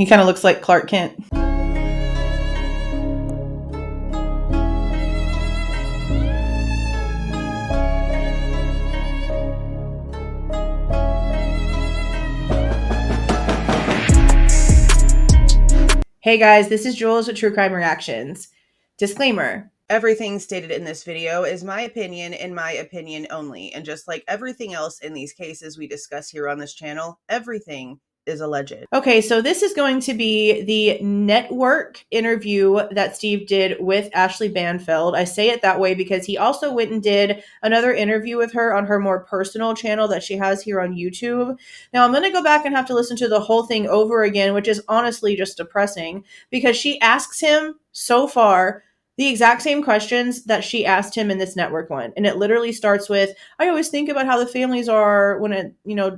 He kind of looks like Clark Kent. Hey guys, this is Jules with True Crime Reactions. Disclaimer. Everything stated in this video is my opinion and my opinion only. And just like everything else in these cases we discuss here on this channel, everything is alleged. Okay, so this is going to be the network interview that Steve did with Ashleigh Banfield. I say it that way because he also went and did another interview with her on her more personal channel that she has here on YouTube. Now, I'm going to go back and have to listen to the whole thing over again, which is honestly just depressing because she asks him so far the exact same questions that she asked him in this network one. And it literally starts with, I always think about how the families are when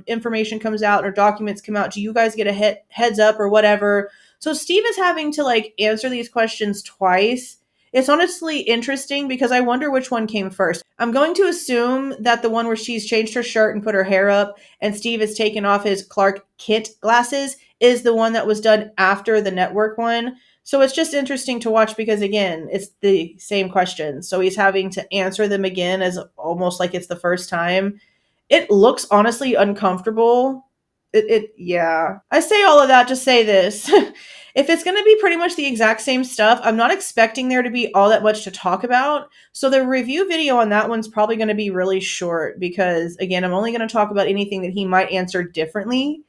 information comes out or documents come out. Do you guys get a heads up or whatever? So Steve is having to answer these questions twice. It's honestly interesting because I wonder which one came first. I'm going to assume that the one where she's changed her shirt and put her hair up and Steve has taken off his Clark Kent glasses is the one that was done after the network one. So it's just interesting to watch because, again, it's the same questions. So he's having to answer them again as almost like it's the first time. It looks honestly uncomfortable. Yeah. I say all of that to say this. If it's going to be pretty much the exact same stuff, I'm not expecting there to be all that much to talk about. So the review video on that one's probably going to be really short because, again, I'm only going to talk about anything that he might answer differently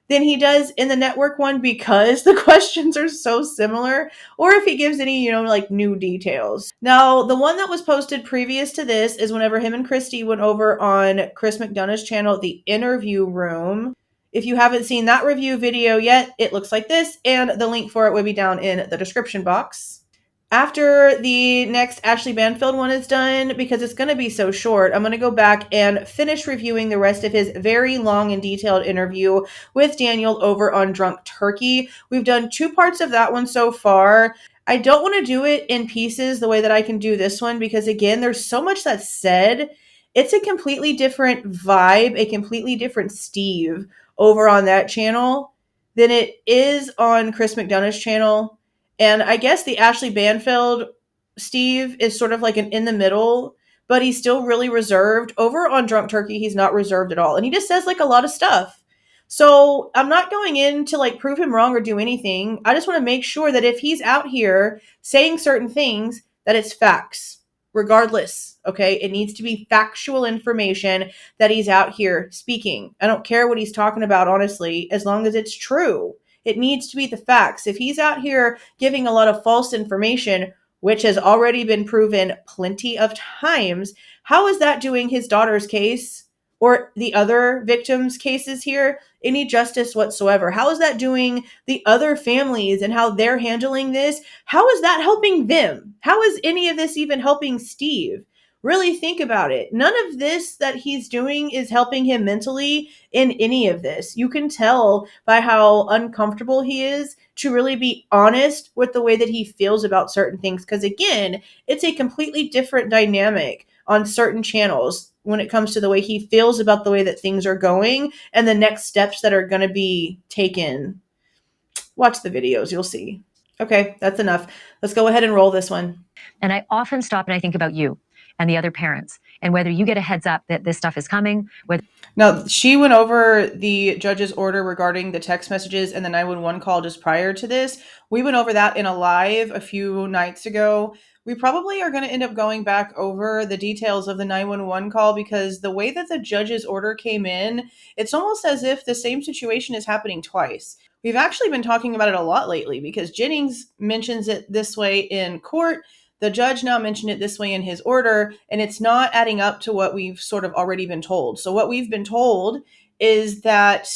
than he does in the network one because the questions are so similar, or if he gives any, new details. Now, the one that was posted previous to this is whenever him and Christy went over on Chris McDonough's channel, The Interview Room. If you haven't seen that review video yet, it looks like this, and the link for it will be down in the description box. After the next Ashleigh Banfield one is done, because it's going to be so short, I'm going to go back and finish reviewing the rest of his very long and detailed interview with Daniel over on Drunk Turkey. We've done 2 parts of that one so far. I don't want to do it in pieces the way that I can do this one because, again, there's so much that's said. It's a completely different vibe, a completely different Steve over on that channel than it is on Chris McDonough's channel. And I guess the Ashleigh Banfield Steve is sort of like an in the middle, but he's still really reserved. Over on Drunk Turkey, he's not reserved at all. And he just says a lot of stuff. So I'm not going in to prove him wrong or do anything. I just want to make sure that if he's out here saying certain things, that it's facts. Regardless, okay? It needs to be factual information that he's out here speaking. I don't care what he's talking about, honestly, as long as it's true. It needs to be the facts. If he's out here giving a lot of false information, which has already been proven plenty of times, how is that doing his daughter's case or the other victims' cases here any justice whatsoever? How is that doing the other families and how they're handling this? How is that helping them? How is any of this even helping Steve? Really think about it. None of this that he's doing is helping him mentally in any of this. You can tell by how uncomfortable he is to really be honest with the way that he feels about certain things. Because again, it's a completely different dynamic on certain channels when it comes to the way he feels about the way that things are going and the next steps that are going to be taken. Watch the videos, you'll see. Okay, that's enough. Let's go ahead and roll this one. And I often stop and I think about you and the other parents and whether you get a heads up that this stuff is coming. Now, she went over the judge's order regarding the text messages and the 911 call just prior to this. We went over that in a live a few nights ago. We probably are going to end up going back over the details of the 911 call because the way that the judge's order came in, it's almost as if the same situation is happening twice. We've actually been talking about it a lot lately because Jennings mentions it this way in court. The judge now mentioned it this way in his order, and it's not adding up to what we've sort of already been told. So what we've been told is that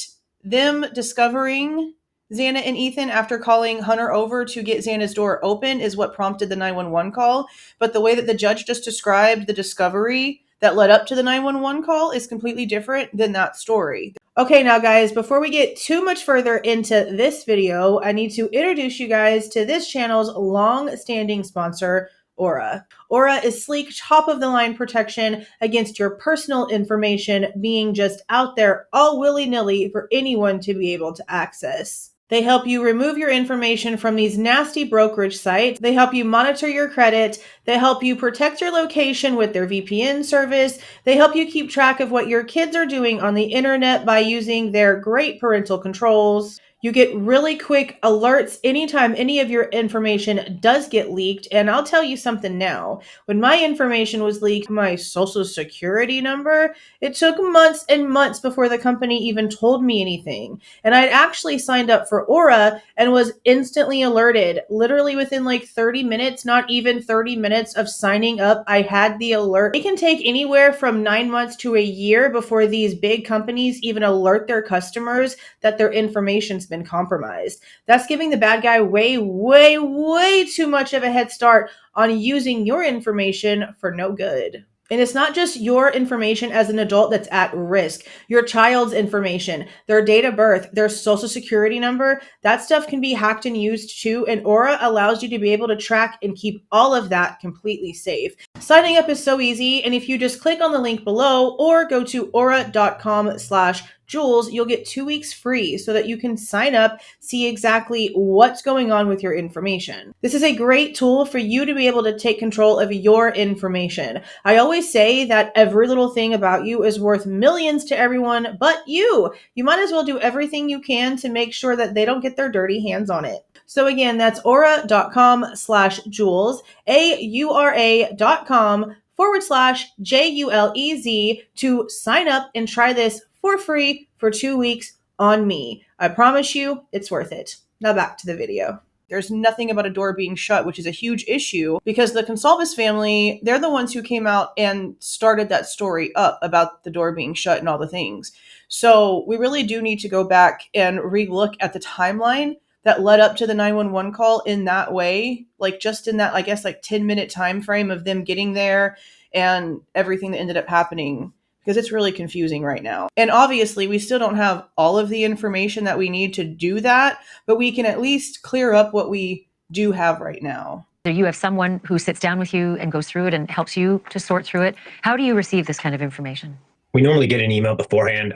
them discovering Xana and Ethan after calling Hunter over to get Xana's door open is what prompted the 911 call. But the way that the judge just described the discovery that led up to the 911 call is completely different than that story. Okay, now guys, before we get too much further into this video, I need to introduce you guys to this channel's long-standing sponsor, Aura. Aura is sleek, top-of-the-line protection against your personal information being just out there all willy-nilly for anyone to be able to access. They help you remove your information from these nasty brokerage sites. They help you monitor your credit. They help you protect your location with their VPN service. They help you keep track of what your kids are doing on the internet by using their great parental controls. You get really quick alerts anytime any of your information does get leaked. And I'll tell you something now. When my information was leaked, my social security number, it took months and months before the company even told me anything. And I'd actually signed up for Aura and was instantly alerted. Literally within like 30 minutes, not even 30 minutes of signing up, I had the alert. It can take anywhere from 9 months to a year before these big companies even alert their customers that their information's been compromised. That's giving the bad guy way, way, way too much of a head start on using your information for no good. And it's not just your information as an adult that's at risk. Your child's information, their date of birth, their social security number, that stuff can be hacked and used too. And Aura allows you to be able to track and keep all of that completely safe. Signing up is so easy. And if you just click on the link below or go to aura.com/Jules, you'll get 2 weeks free so that you can sign up, see exactly what's going on with your information. This is a great tool for you to be able to take control of your information. I always say that every little thing about you is worth millions to everyone but you. You might as well do everything you can to make sure that they don't get their dirty hands on it. So again, that's aura.com/Jules, aura.com/JULEZ to sign up and try this for free for 2 weeks on me. I promise you, it's worth it. Now back to the video. There's nothing about a door being shut, which is a huge issue because the Goncalves family, they're the ones who came out and started that story up about the door being shut and all the things. So we really do need to go back and relook at the timeline that led up to the 911 call in that way, like just in that, I guess, like 10-minute time frame of them getting there and everything that ended up happening, because it's really confusing right now. And obviously, we still don't have all of the information that we need to do that, but we can at least clear up what we do have right now. You have someone who sits down with you and goes through it and helps you to sort through it. How do you receive this kind of information? We normally get an email beforehand.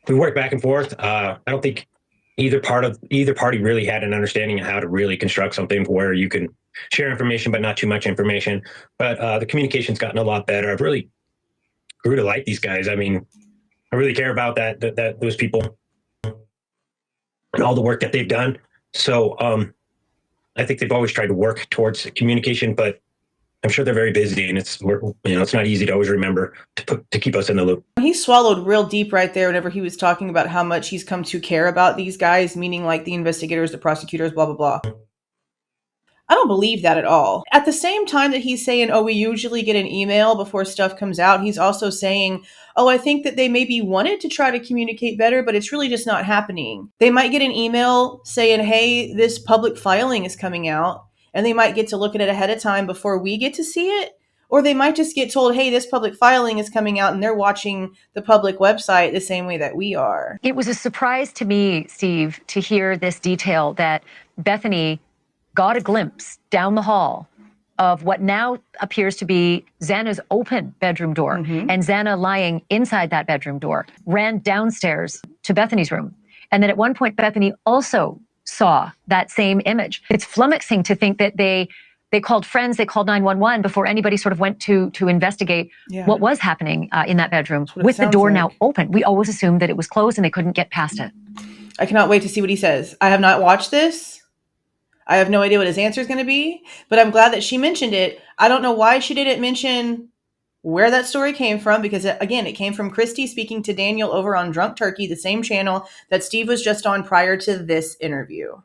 We work back and forth. I don't think either party really had an understanding of how to really construct something where you can share information, but not too much information. But the communication's gotten a lot better. I've really grew to like these guys. I mean, I really care about that those people and all the work that they've done. So I think they've always tried to work towards communication, but I'm sure they're very busy, and it's not easy to always remember to keep us in the loop. He swallowed real deep right there whenever he was talking about how much he's come to care about these guys, meaning like the investigators, the prosecutors, blah, blah, blah. I don't believe that at all. At the same time that he's saying, oh, we usually get an email before stuff comes out, he's also saying, oh, I think that they maybe wanted to try to communicate better, but it's really just not happening. They might get an email saying, hey, this public filing is coming out, and they might get to look at it ahead of time before we get to see it. Or they might just get told, hey, this public filing is coming out, and they're watching the public website the same way that we are. It was a surprise to me, Steve, to hear this detail that Bethany got a glimpse down the hall of what now appears to be Xana's open bedroom door, and Xana lying inside that bedroom door, ran downstairs to Bethany's room. And then at one point, Bethany also saw that same image. It's flummoxing to think that they called friends, they called 911 before anybody sort of went to investigate what was happening in that bedroom with the door now open. We always assumed that it was closed and they couldn't get past it. I cannot wait to see what he says. I have not watched this. I have no idea what his answer is going to be, but I'm glad that she mentioned it. I don't know why she didn't mention where that story came from, because again, it came from Christy speaking to Daniel over on Drunk Turkey, the same channel that Steve was just on prior to this interview.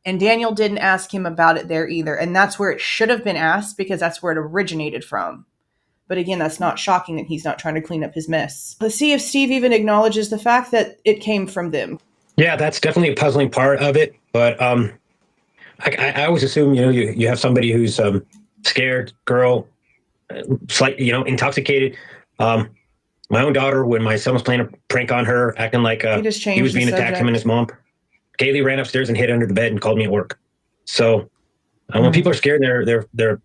And Daniel didn't ask him about it there either. And that's where it should have been asked, because that's where it originated from. But again, that's not shocking that he's not trying to clean up his mess. Let's see if Steve even acknowledges the fact that it came from them. Yeah, that's definitely a puzzling part of it. But I always assume, you have somebody who's scared, girl, slightly, intoxicated. My own daughter, when my son was playing a prank on her, acting like he was being attacked, him and his mom, Kaylee ran upstairs and hid under the bed and called me at work. So when people are scared, they're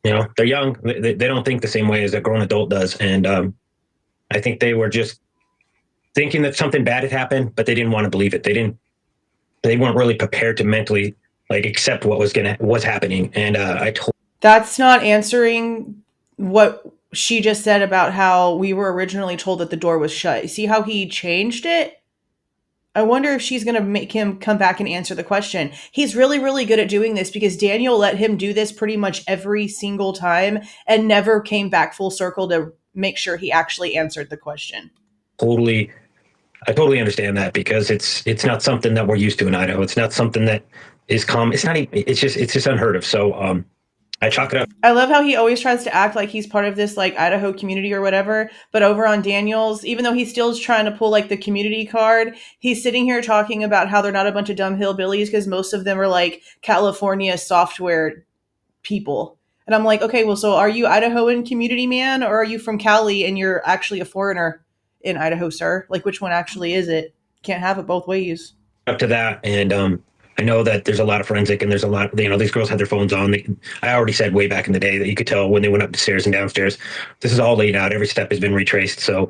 young. They don't think the same way as a grown adult does. And I think they were just thinking that something bad had happened, but they didn't want to believe it. They didn't they weren't really prepared to mentally like accept what was happening. And That's not answering what she just said about how we were originally told that the door was shut. See how he changed it? I wonder if she's going to make him come back and answer the question. He's really, really good at doing this because Daniel let him do this pretty much every single time and never came back full circle to make sure he actually answered the question. I totally understand that, because it's not something that we're used to in Idaho. It's not something that is common. It's not even, it's just unheard of. So I chalk it up. I love how he always tries to act like he's part of this like Idaho community or whatever, but over on Daniel's, even though he still's trying to pull like the community card, he's sitting here talking about how they're not a bunch of dumb hillbillies because most of them are like California software people. And I'm like, okay, well, so are you Idahoan community man, or are you from Cali and you're actually a foreigner in Idaho, sir? Like, which one actually is it? Can't have it both ways. Up to that, and I know that there's a lot of forensic, and there's a lot. These girls had their phones on. I already said way back in the day that you could tell when they went up the stairs and downstairs. This is all laid out. Every step has been retraced. So.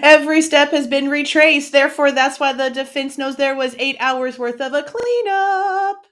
Every step has been retraced. Therefore, that's why the defense knows there was 8 hours worth of a cleanup.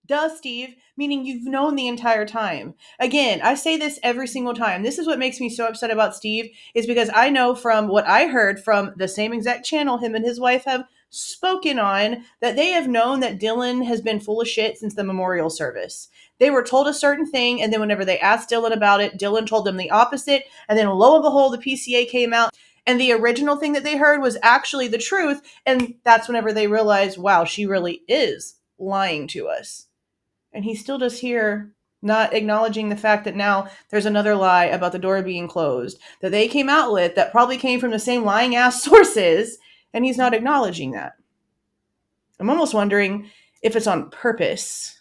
Duh, Steve, meaning you've known the entire time. Again, I say this every single time. This is what makes me so upset about Steve, is because I know from what I heard from the same exact channel him and his wife have spoken on, that they have known that Dylan has been full of shit since the memorial service. They were told a certain thing, and then whenever they asked Dylan about it, Dylan told them the opposite, and then lo and behold, the PCA came out, and the original thing that they heard was actually the truth, and that's whenever they realized, wow, she really is lying to us. And he's still just here, not acknowledging the fact that now there's another lie about the door being closed that they came out with that probably came from the same lying ass sources, and he's not acknowledging that. I'm almost wondering if it's on purpose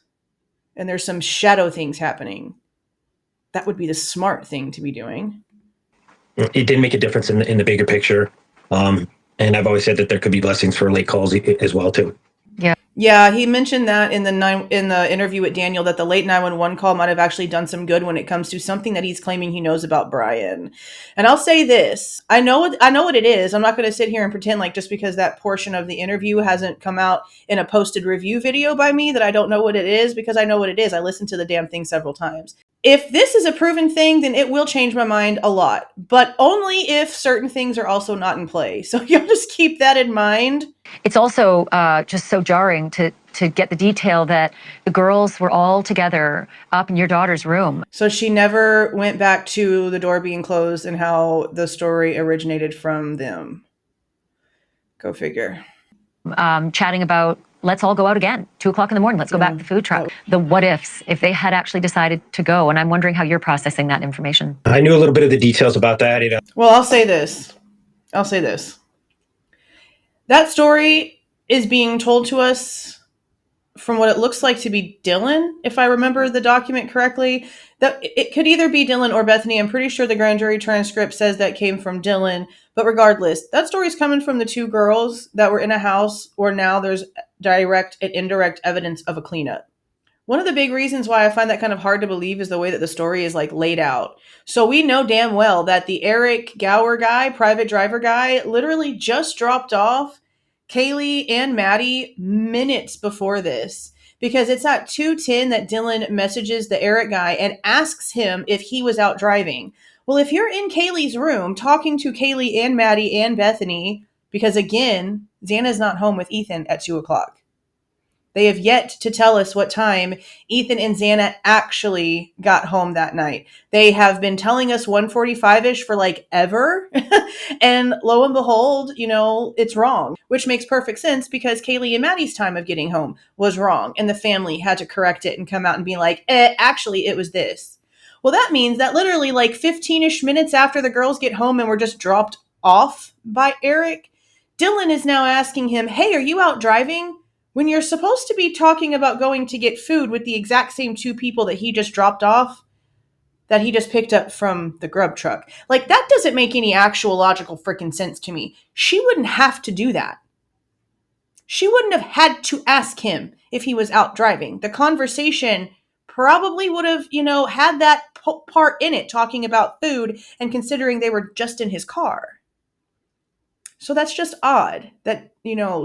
and there's some shadow things happening. That would be the smart thing to be doing. It did make a difference in the bigger picture. And I've always said that there could be blessings for late calls as well too. Yeah, he mentioned that in the interview with Daniel, that the late 911 call might have actually done some good when it comes to something that he's claiming he knows about Bryan. And I'll say this, I know what it is. I'm not going to sit here and pretend like just because that portion of the interview hasn't come out in a posted review video by me that I don't know what it is, because I know what it is. I listened to the damn thing several times. If this is a proven thing, then it will change my mind a lot, but only if certain things are also not in play. So you'll just keep that in mind. It's also just so jarring to get the detail that the girls were all together up in your daughter's room. So she never went back to the door being closed and how the story originated from them. Go figure. Chatting about, let's all go out again, 2:00 in the morning, let's go back to the food truck. The what ifs, if they had actually decided to go. And I'm wondering how you're processing that information. I knew a little bit of the details about that. Well, I'll say this. That story is being told to us from what it looks like to be Dylan, if I remember the document correctly. That it could either be Dylan or Bethany. I'm pretty sure the grand jury transcript says that came from Dylan. But regardless, that story's coming from the two girls that were in a house where now there's direct and indirect evidence of a cleanup. One of the big reasons why I find that kind of hard to believe is the way that the story is like laid out. So we know damn well that the Eric Gower guy, private driver guy, literally just dropped off Kaylee and Maddie minutes before this, because it's at 2:10 that Dylan messages the Eric guy and asks him if he was out driving. Well, if you're in Kaylee's room talking to Kaylee and Maddie and Bethany, because again, Xana's not home with Ethan at 2:00. They have yet to tell us what time Ethan and Xana actually got home that night. They have been telling us 1:45-ish for like ever. And lo and behold, it's wrong, which makes perfect sense because Kaylee and Maddie's time of getting home was wrong. And the family had to correct it and come out and be like, actually, it was this. Well, that means that literally like 15-ish minutes after the girls get home and were just dropped off by Eric, Dylan is now asking him, hey, are you out driving? When you're supposed to be talking about going to get food with the exact same two people that he just dropped off, that he just picked up from the grub truck. Like, that doesn't make any actual logical freaking sense to me. She wouldn't have to do that. She wouldn't have had to ask him if he was out driving. The conversation probably would have, had that part in it, talking about food and considering they were just in his car. So that's just odd that,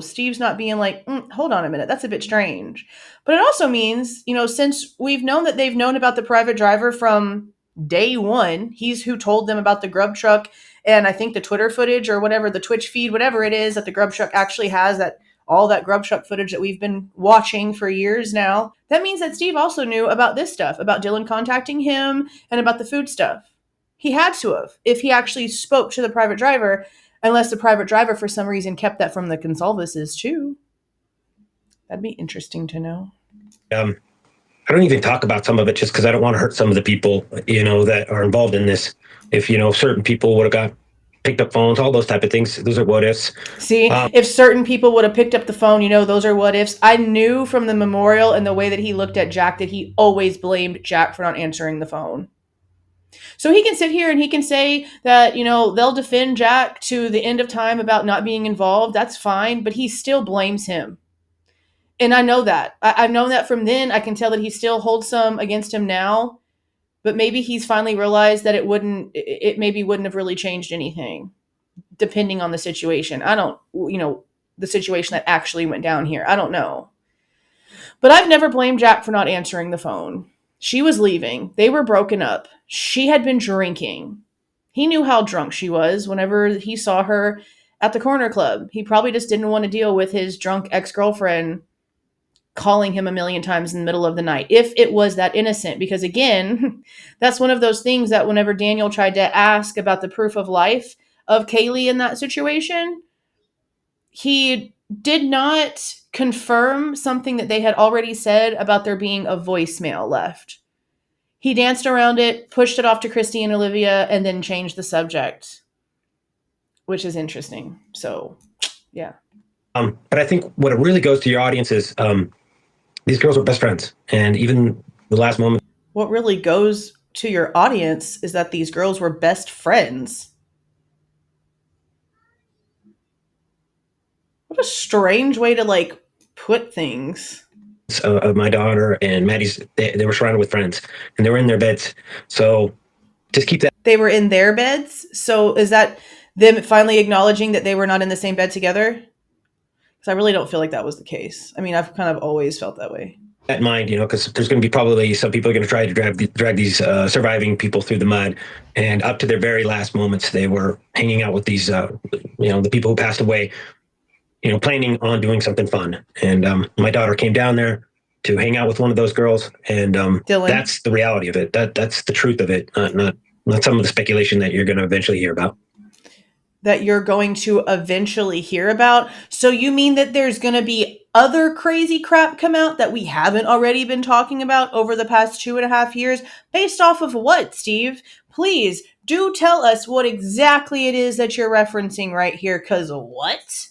Steve's not being like, hold on a minute, that's a bit strange. But it also means, since we've known that they've known about the private driver from day one, he's who told them about the grub truck. And I think the Twitter footage or whatever, the Twitch feed, whatever it is that the grub truck actually has, that all that grub truck footage that we've been watching for years now. That means that Steve also knew about this stuff, about Dylan contacting him and about the food stuff. He had to have, if he actually spoke to the private driver, unless the private driver for some reason kept that from the Goncalveses too. That'd be interesting to know. I don't even talk about some of it just because I don't want to hurt some of the people, that are involved in this. If, certain people would have got picked up phones, all those type of things, those are what ifs. See, if certain people would have picked up the phone, those are what ifs. I knew from the memorial and the way that he looked at Jack that he always blamed Jack for not answering the phone. So he can sit here and he can say that, they'll defend Jack to the end of time about not being involved. That's fine, but he still blames him. And I know that. I've known that from then. I can tell that he still holds some against him now. But maybe he's finally realized that it maybe wouldn't have really changed anything, depending on the situation. I don't, the situation that actually went down here. I don't know. But I've never blamed Jack for not answering the phone. She was leaving. They were broken up. She had been drinking. He knew how drunk she was whenever he saw her at the corner club. He probably just didn't want to deal with his drunk ex-girlfriend calling him a million times in the middle of the night, if it was that innocent. Because again, that's one of those things that whenever Daniel tried to ask about the proof of life of Kaylee in that situation, he did not confirm something that they had already said about there being a voicemail left. He danced around it, pushed it off to Christy and Olivia, and then changed the subject, which is interesting. So, yeah. But I think what it really goes to your audience is these girls were best friends. And even the last moment. What really goes to your audience is that these girls were best friends. What a strange way to put things. My daughter and Maddie's, they were surrounded with friends and they were in their beds. So just keep that. They were in their beds? So is that them finally acknowledging that they were not in the same bed together? Because I really don't feel like that was the case. I mean, I've kind of always felt that way. That in mind, because there's going to be probably some people are going to try to drag these surviving people through the mud. And up to their very last moments, they were hanging out with these, the people who passed away, planning on doing something fun. And my daughter came down there to hang out with one of those girls. And that's the reality of it. That's the truth of it, not some of the speculation that you're going to eventually hear about. That you're going to eventually hear about. So you mean that there's going to be other crazy crap come out that we haven't already been talking about over the past 2.5 years? Based off of what, Steve? Please do tell us what exactly it is that you're referencing right here. Because what?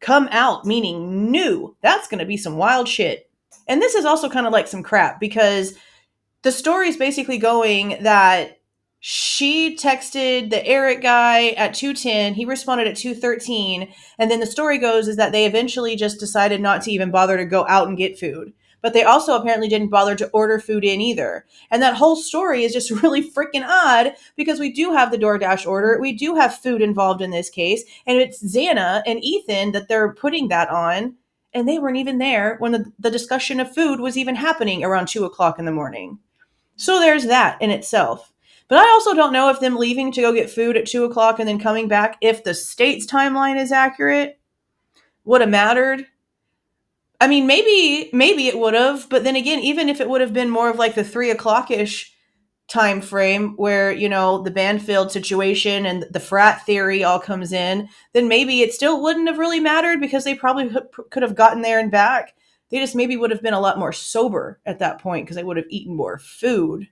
Come out, meaning new. That's going to be some wild shit. And this is also kind of like some crap because the story is basically going that she texted the Eric guy at 2:10. He responded at 2:13. And then the story goes is that they eventually just decided not to even bother to go out and get food. But they also apparently didn't bother to order food in either. And that whole story is just really freaking odd because we do have the DoorDash order. We do have food involved in this case. And it's Xana and Ethan that they're putting that on. And they weren't even there when the discussion of food was even happening around 2 o'clock in the morning. So there's that in itself. But I also don't know if them leaving to go get food at 2 o'clock and then coming back, if the state's timeline is accurate, would have mattered. I mean, maybe it would have. But then again, even if it would have been more of like the 3 o'clock-ish time frame where, the Banfield situation and the frat theory all comes in, then maybe it still wouldn't have really mattered because they probably could have gotten there and back. They just maybe would have been a lot more sober at that point because they would have eaten more food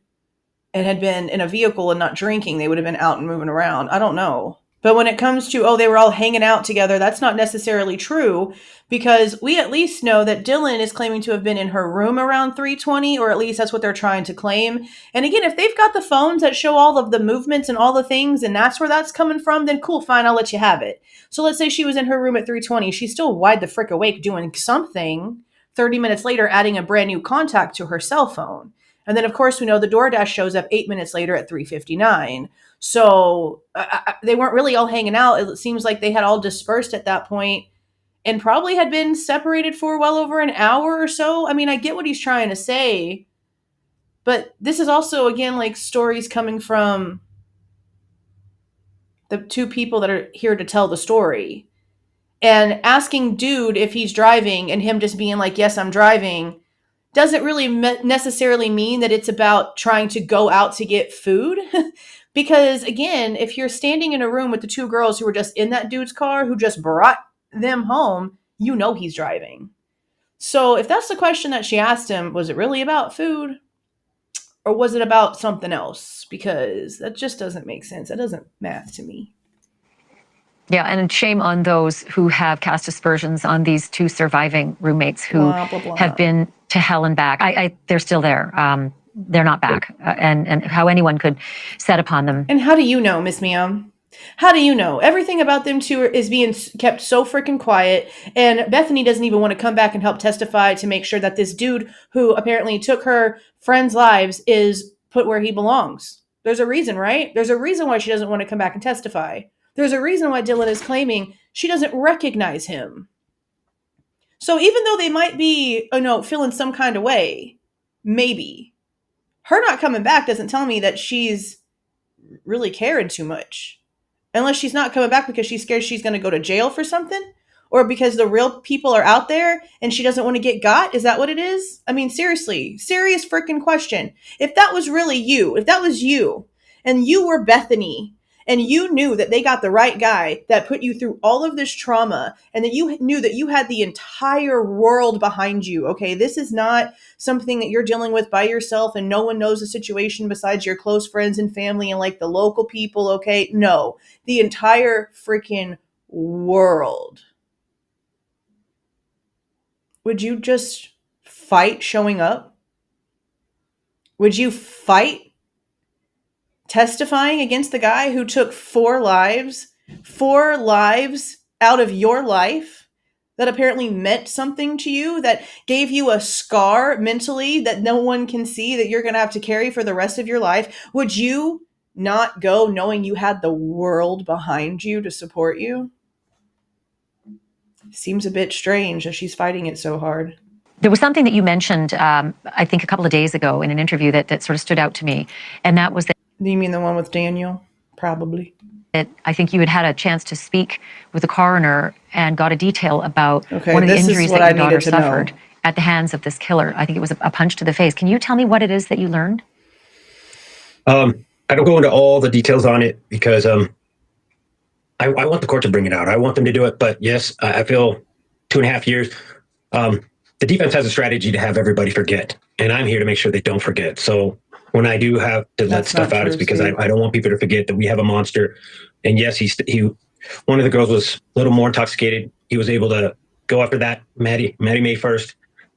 and had been in a vehicle and not drinking. They would have been out and moving around. I don't know. But when it comes to, they were all hanging out together, that's not necessarily true because we at least know that Dylan is claiming to have been in her room around 3:20, or at least that's what they're trying to claim. And again, if they've got the phones that show all of the movements and all the things, and that's where that's coming from, then cool, fine, I'll let you have it. So let's say she was in her room at 3:20. She's still wide the frick awake doing something. 30 minutes later, adding a brand new contact to her cell phone. And then, of course, we know the DoorDash shows up 8 minutes later at 3:59. So they weren't really all hanging out. It seems like they had all dispersed at that point and probably had been separated for well over an hour or so. I mean, I get what he's trying to say, but this is also, again, like stories coming from the two people that are here to tell the story. And asking dude if he's driving and him just being like, yes, I'm driving, doesn't really necessarily mean that it's about trying to go out to get food. Because again, if you're standing in a room with the two girls who were just in that dude's car who just brought them home, you know he's driving. So if that's the question that she asked him, was it really about food? Or was it about something else? Because that just doesn't make sense. That doesn't math to me. Yeah, and shame on those who have cast aspersions on these two surviving roommates who Blah, blah, blah. have been to hell and back. They're still there. They're not back. And how anyone could set upon them. And how do you know, Miss Mia? How do you know? Everything about them two is being kept so freaking quiet, and Bethany doesn't even want to come back and help testify to make sure that this dude who apparently took her friends' lives is put where he belongs. There's a reason, right? There's a reason why she doesn't want to come back and testify. There's a reason why Dylan is claiming she doesn't recognize him. So even though they might be, feeling some kind of way, maybe, her not coming back doesn't tell me that she's really caring too much. Unless she's not coming back because she's scared she's going to go to jail for something, or because the real people are out there and she doesn't want to get got. Is that what it is? I mean, seriously, serious freaking question. If that was really you, if that was you and you were Bethany and you knew that they got the right guy that put you through all of this trauma and that you knew that you had the entire world behind you, okay, this is not something that you're dealing with by yourself and no one knows the situation besides your close friends and family and like the local people, okay? No, the entire freaking world. Would you just fight showing up? Would you fight testifying against the guy who took 4 lives out of your life that apparently meant something to you, that gave you a scar mentally that no one can see that you're going to have to carry for the rest of your life? Would you not go knowing you had the world behind you to support you? Seems a bit strange that she's fighting it so hard. There was something that you mentioned, I think a couple of days ago in an interview that sort of stood out to me. And that was that. Do you mean the one with Daniel? Probably. I think you had a chance to speak with the coroner and got a detail about one of the injuries that your daughter suffered at the hands of this killer. I think it was a punch to the face. Can you tell me what it is that you learned? I don't go into all the details on it because I want the court to bring it out. I want them to do it. But yes, I feel 2.5 years. The defense has a strategy to have everybody forget. And I'm here to make sure they don't forget. So when I do have to let stuff out, it's because I don't want people to forget that we have a monster. And yes, he one of the girls was a little more intoxicated. He was able to go after that. Maddie May first.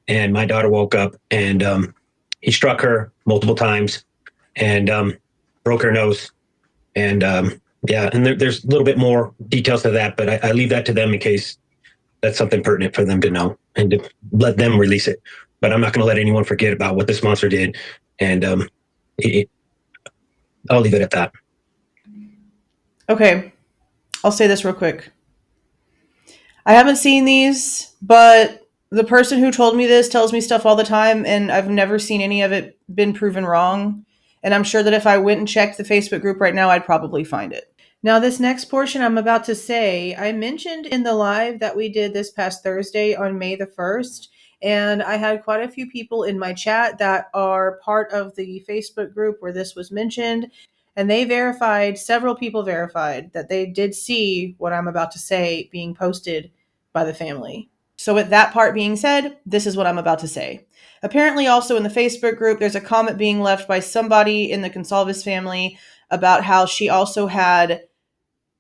And my daughter woke up and he struck her multiple times and broke her nose. And yeah, and there's a little bit more details to that, but I leave that to them in case that's something pertinent for them to know and to let them release it. But I'm not going to let anyone forget about what this monster did. And I'll leave it at that. Okay. I'll say this real quick. I haven't seen these, but the person who told me this tells me stuff all the time, and I've never seen any of it been proven wrong. And I'm sure that if I went and checked the Facebook group right now, I'd probably find it. Now, this next portion I'm about to say, I mentioned in the live that we did this past Thursday on May the 1st, and I had quite a few people in my chat that are part of the Facebook group where this was mentioned, and several people verified that they did see what I'm about to say being posted by the family. So with that part being said, this is what I'm about to say. Apparently also in the Facebook group, there's a comment being left by somebody in the Goncalves family about how she also had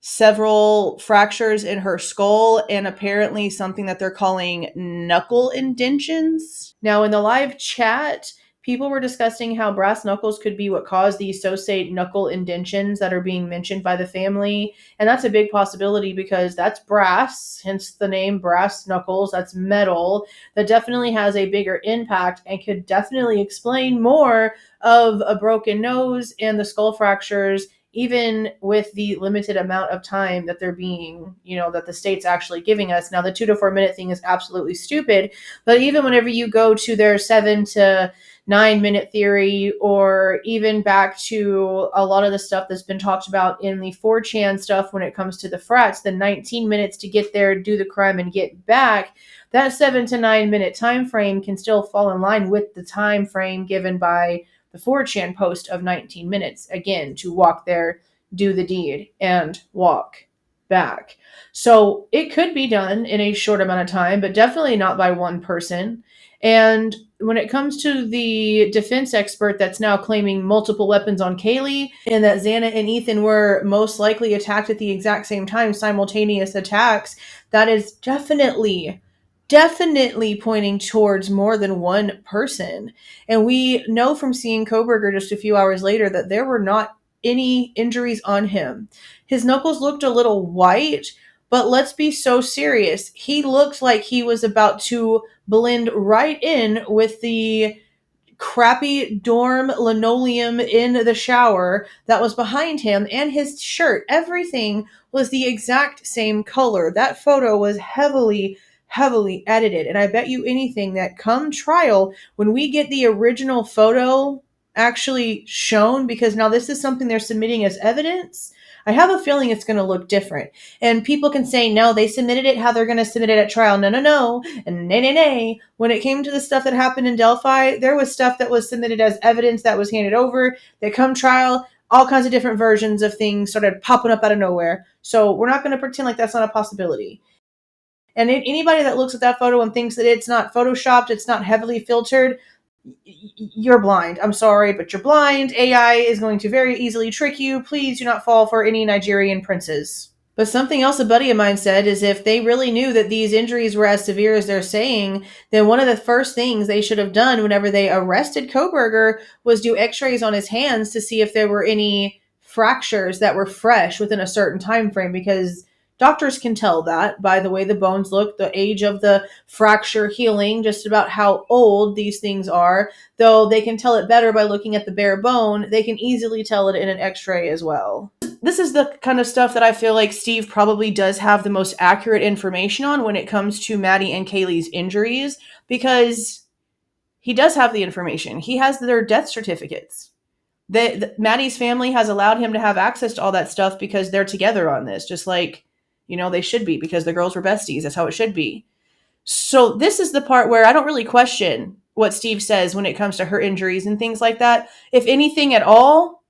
several fractures in her skull and apparently something that they're calling knuckle indentions. Now in the live chat, people were discussing how brass knuckles could be what caused the so-say knuckle indentions that are being mentioned by the family. And that's a big possibility because that's brass, hence the name brass knuckles. That's metal. That definitely has a bigger impact and could definitely explain more of a broken nose and the skull fractures, even with the limited amount of time that they're being, that the state's actually giving us. Now, the 2 to 4 minute thing is absolutely stupid, but even whenever you go to their 7 to 9 minute theory, or even back to a lot of the stuff that's been talked about in the 4chan stuff when it comes to the frats, the 19 minutes to get there, do the crime, and get back, that 7 to 9 minute time frame can still fall in line with the time frame given by the 4chan post of 19 minutes, again, to walk there, do the deed, and walk back. So it could be done in a short amount of time, but definitely not by one person. And when it comes to the defense expert that's now claiming multiple weapons on Kaylee, and that Xana and Ethan were most likely attacked at the exact same time, simultaneous attacks, that is definitely pointing towards more than one person. And we know from seeing Kohberger just a few hours later that there were not any injuries on him. His knuckles looked a little white, but let's be so serious. He looked like he was about to blend right in with the crappy dorm linoleum in the shower that was behind him, and his shirt. Everything was the exact same color. That photo was heavily edited, and I bet you anything that come trial, when we get the original photo actually shown, because now this is something they're submitting as evidence, I have a feeling it's going to look different. And people can say, no, they submitted it how they're going to submit it at trial. No. And nay. When it came to the stuff that happened in Delphi, there was stuff that was submitted as evidence that was handed over. They come trial, all kinds of different versions of things started popping up out of nowhere. So we're not going to pretend like that's not a possibility. And anybody that looks at that photo and thinks that it's not photoshopped, it's not heavily filtered, you're blind. I'm sorry, but you're blind. AI is going to very easily trick you. Please do not fall for any Nigerian princes. But something else a buddy of mine said is if they really knew that these injuries were as severe as they're saying, then one of the first things they should have done whenever they arrested Kohberger was do x-rays on his hands to see if there were any fractures that were fresh within a certain time frame, because doctors can tell that by the way the bones look, the age of the fracture healing, just about how old these things are. Though they can tell it better by looking at the bare bone, they can easily tell it in an x-ray as well. This is the kind of stuff that I feel like Steve probably does have the most accurate information on when it comes to Maddie and Kaylee's injuries, because he does have the information. He has their death certificates. Maddie's family has allowed him to have access to all that stuff because they're together on this, just like, they should be, because the girls were besties. That's how it should be. So this is the part where I don't really question what Steve says when it comes to her injuries and things like that. If anything at all,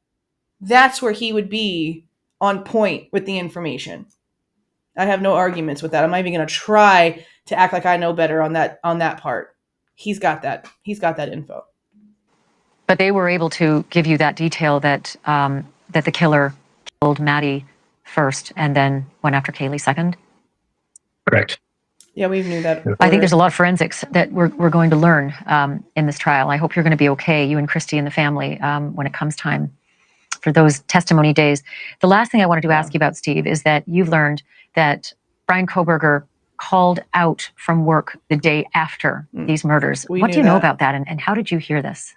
that's where he would be on point with the information. I have no arguments with that. I'm not even going to try to act like I know better on that part. He's got that. He's got that info. But they were able to give you that detail that that the killer killed Maddie first and then went after Kaylee second? Correct. Yeah, we knew that. I think there's a lot of forensics that we're going to learn in this trial. I hope you're going to be okay, you and Christy and the family, when it comes time for those testimony days. The last thing I wanted to ask you about, Steve, is that you've learned that Bryan Kohberger called out from work the day after these murders. What do you know about that, and how did you hear this?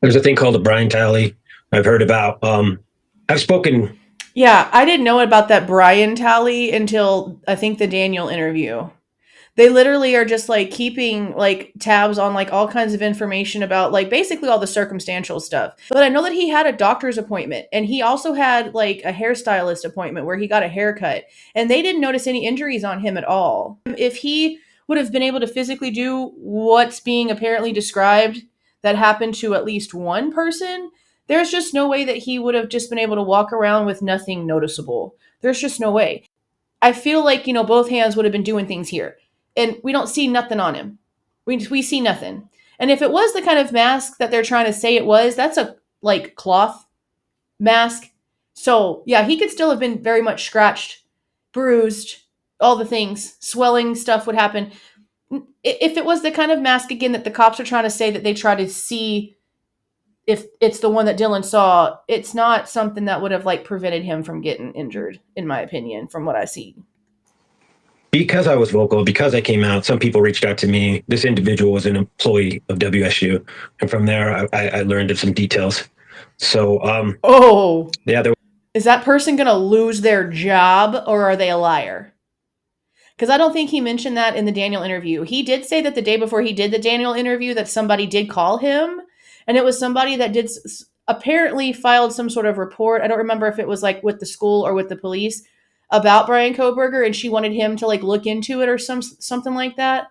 There's a thing called a Bryan tally I've heard about. I've spoken. Yeah, I didn't know about that Bryan tally until I think the Daniel interview. They literally are just like keeping like tabs on like all kinds of information about like basically all the circumstantial stuff. But I know that he had a doctor's appointment, and he also had like a hairstylist appointment where he got a haircut, and they didn't notice any injuries on him at all. If he would have been able to physically do what's being apparently described that happened to at least one person, there's just no way that he would have just been able to walk around with nothing noticeable. There's just no way. I feel like, both hands would have been doing things here. And we don't see nothing on him. We see nothing. And if it was the kind of mask that they're trying to say it was, that's a, like, cloth mask. So, yeah, he could still have been very much scratched, bruised, all the things. Swelling stuff would happen. If it was the kind of mask, again, that the cops are trying to say that they try to see if it's the one that Dylan saw, it's not something that would have like prevented him from getting injured, in my opinion, from what I see. Because I was vocal, because I came out, some people reached out to me. This individual was an employee of WSU, and from there, I learned of some details. So, yeah, is that person going to lose their job, or are they a liar? Because I don't think he mentioned that in the Daniel interview. He did say that the day before he did the Daniel interview that somebody did call him, and it was somebody that did apparently filed some sort of report. I don't remember if it was like with the school or with the police about Bryan Kohberger, and she wanted him to like look into it or something like that.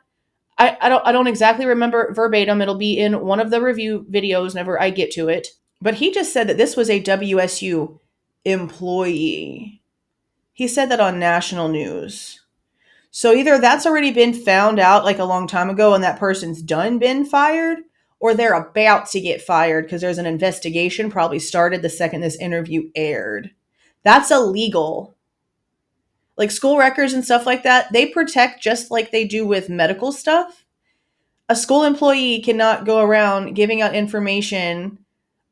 I don't exactly remember verbatim. It'll be in one of the review videos whenever I get to it. But he just said that this was a WSU employee. He said that on national news. So either that's already been found out like a long time ago and that person's done been fired, or they're about to get fired because there's an investigation probably started the second this interview aired. That's illegal. Like school records and stuff like that, they protect just like they do with medical stuff. A school employee cannot go around giving out information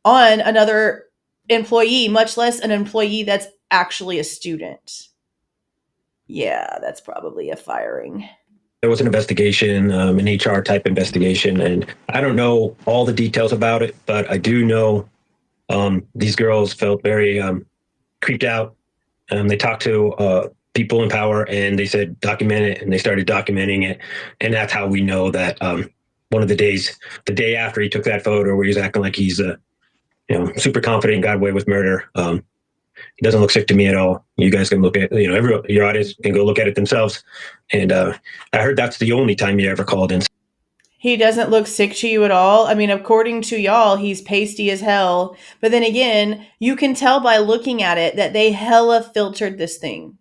on another employee, much less an employee that's actually a student. Yeah, that's probably a firing. There was an investigation, an HR type investigation, and I don't know all the details about it, but I do know these girls felt very creeped out. They talked to people in power, and they said document it, and they started documenting it, and that's how we know that one of the days, the day after he took that photo, where he's acting like he's super confident, got away with murder. He doesn't look sick to me at all. You guys can look at, your audience can go look at it themselves. And I heard that's the only time he ever called in. He doesn't look sick to you at all. I mean, according to y'all, he's pasty as hell. But then again, you can tell by looking at it that they hella filtered this thing.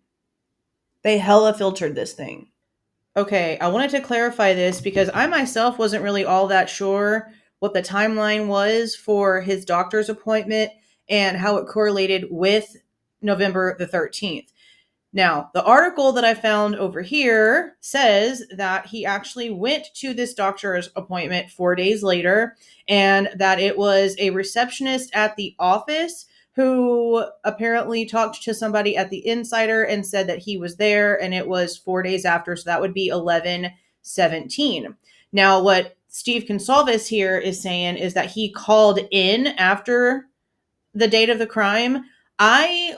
Okay, I wanted to clarify this because I myself wasn't really all that sure what the timeline was for his doctor's appointment and how it correlated with November the 13th. Now, the article that I found over here says that he actually went to this doctor's appointment 4 days later, and that it was a receptionist at the office who apparently talked to somebody at the Insider and said that he was there, and it was 4 days after, so that would be 11/17. Now, what Steve Goncalves here is saying is that he called in after the date of the crime. I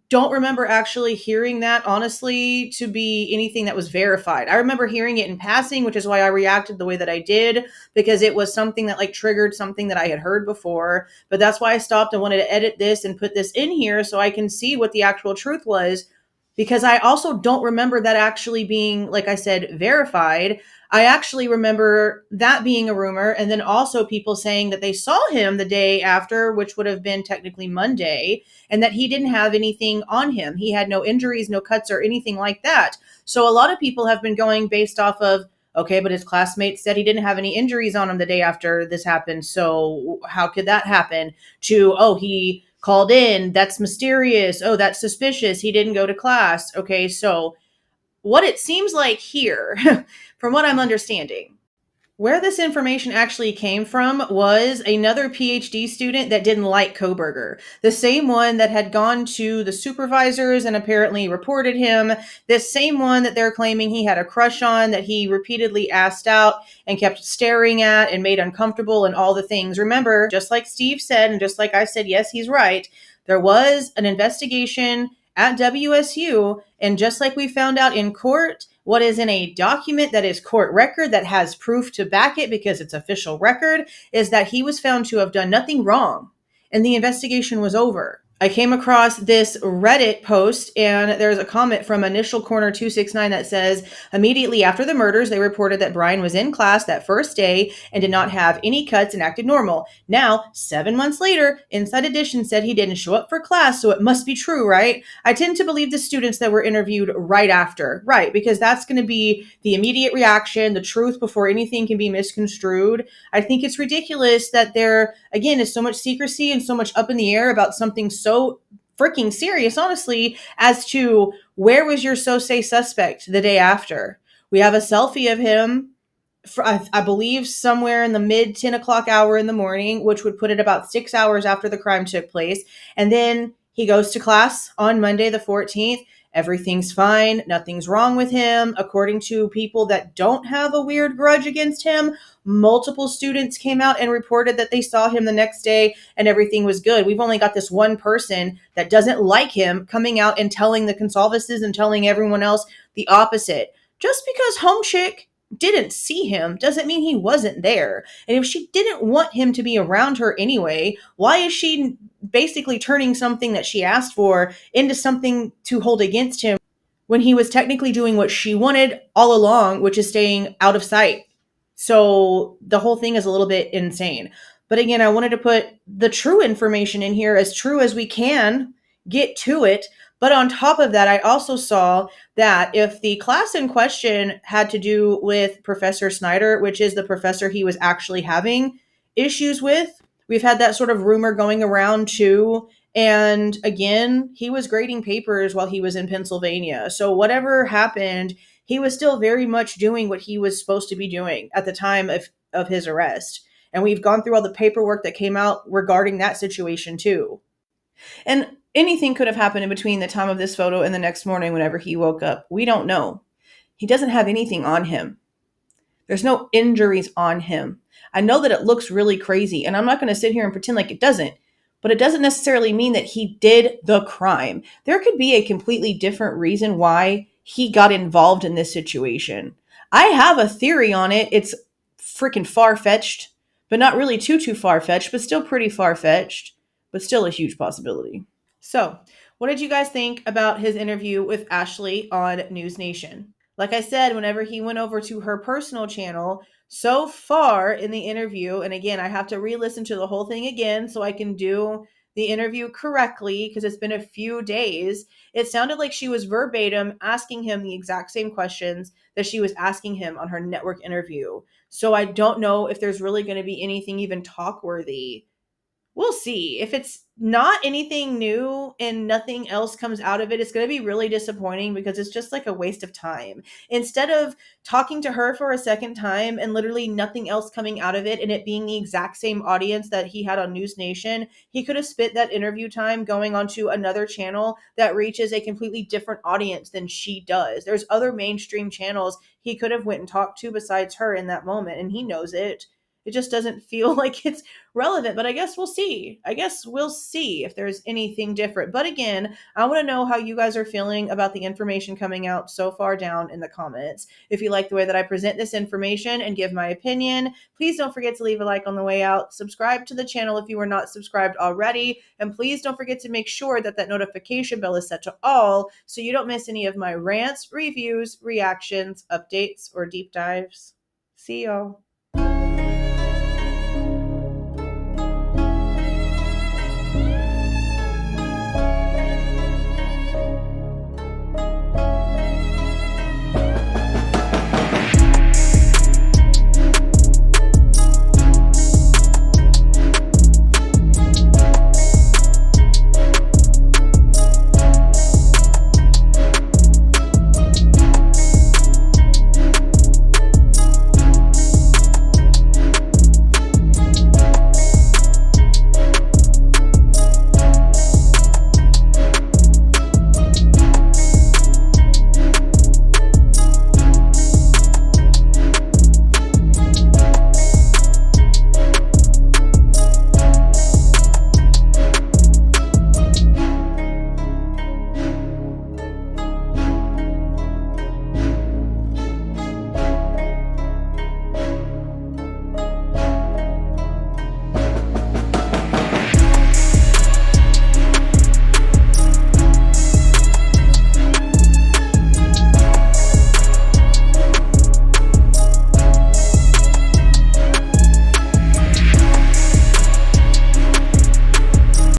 don't remember actually hearing that, honestly, to be anything that was verified. I remember hearing it in passing, which is why I reacted the way that I did, because it was something that like triggered something that I had heard before. But that's why I stopped and wanted to edit this and put this in here so I can see what the actual truth was, because I also don't remember that actually being, like I said, verified. I actually remember that being a rumor, and then also people saying that they saw him the day after, which would have been technically Monday, and that he didn't have anything on him. He had no injuries, no cuts, or anything like that. So a lot of people have been going based off of, okay, but his classmates said he didn't have any injuries on him the day after this happened, so how could that happen? To, oh, he called in, that's mysterious, oh, that's suspicious, he didn't go to class. Okay, so what it seems like here, from what I'm understanding, where this information actually came from was another PhD student that didn't like Kohberger. The same one that had gone to the supervisors and apparently reported him. This same one that they're claiming he had a crush on, that he repeatedly asked out and kept staring at and made uncomfortable and all the things. Remember, just like Steve said, and just like I said, yes, he's right, there was an investigation at WSU, and just like we found out in court, what is in a document that is court record that has proof to back it because it's official record is that he was found to have done nothing wrong and the investigation was over. I came across this Reddit post, and there's a comment from Initial Corner 269 that says, immediately after the murders, they reported that Bryan was in class that first day and did not have any cuts and acted normal. Now, 7 months later, Inside Edition said he didn't show up for class, so it must be true, right? I tend to believe the students that were interviewed right after, right? Because that's going to be the immediate reaction, the truth before anything can be misconstrued. I think it's ridiculous that there, again, is so much secrecy and so much up in the air about something so freaking serious, honestly, as to where was your so-say suspect the day after. We have a selfie of him I believe somewhere in the mid 10 o'clock hour in the morning, which would put it about 6 hours after the crime took place. And then he goes to class on Monday, the 14th. Everything's fine. Nothing's wrong with him. According to people that don't have a weird grudge against him, multiple students came out and reported that they saw him the next day and everything was good. We've only got this one person that doesn't like him coming out and telling the Goncalveses and telling everyone else the opposite. Just because home chick didn't see him doesn't mean he wasn't there. And if she didn't want him to be around her anyway, why is she basically turning something that she asked for into something to hold against him when he was technically doing what she wanted all along, which is staying out of sight? So the whole thing is a little bit insane. But again, I wanted to put the true information in here, as true as we can get to it. But on top of that, I also saw that if the class in question had to do with Professor Snyder, which is the professor he was actually having issues with, we've had that sort of rumor going around too. And again, he was grading papers while he was in Pennsylvania. So whatever happened, he was still very much doing what he was supposed to be doing at the time of his arrest. And we've gone through all the paperwork that came out regarding that situation too. And anything could have happened in between the time of this photo and the next morning whenever he woke up. We don't know. He doesn't have anything on him. There's no injuries on him. I know that it looks really crazy, and I'm not going to sit here and pretend like it doesn't, but it doesn't necessarily mean that he did the crime. There could be a completely different reason why he got involved in this situation. I have a theory on it. It's freaking far-fetched, but not really too far-fetched, but still pretty far-fetched, but still a huge possibility. So, what did you guys think about his interview with Ashleigh on News Nation? Like I said, whenever he went over to her personal channel, so far in the interview, and again, I have to re-listen to the whole thing again so I can do the interview correctly because it's been a few days. It sounded like she was verbatim asking him the exact same questions that she was asking him on her network interview. So I don't know if there's really going to be anything even talk-worthy. We'll see. If it's not anything new and nothing else comes out of it, it's going to be really disappointing because it's just like a waste of time. Instead of talking to her for a second time and literally nothing else coming out of it and it being the exact same audience that he had on News Nation, he could have spent that interview time going onto another channel that reaches a completely different audience than she does. There's other mainstream channels he could have went and talked to besides her in that moment, and he knows it. It just doesn't feel like it's relevant, but I guess we'll see. I guess we'll see if there's anything different. But again, I want to know how you guys are feeling about the information coming out so far down in the comments. If you like the way that I present this information and give my opinion, please don't forget to leave a like on the way out. Subscribe to the channel if you are not subscribed already. And please don't forget to make sure that that notification bell is set to all so you don't miss any of my rants, reviews, reactions, updates, or deep dives. See y'all.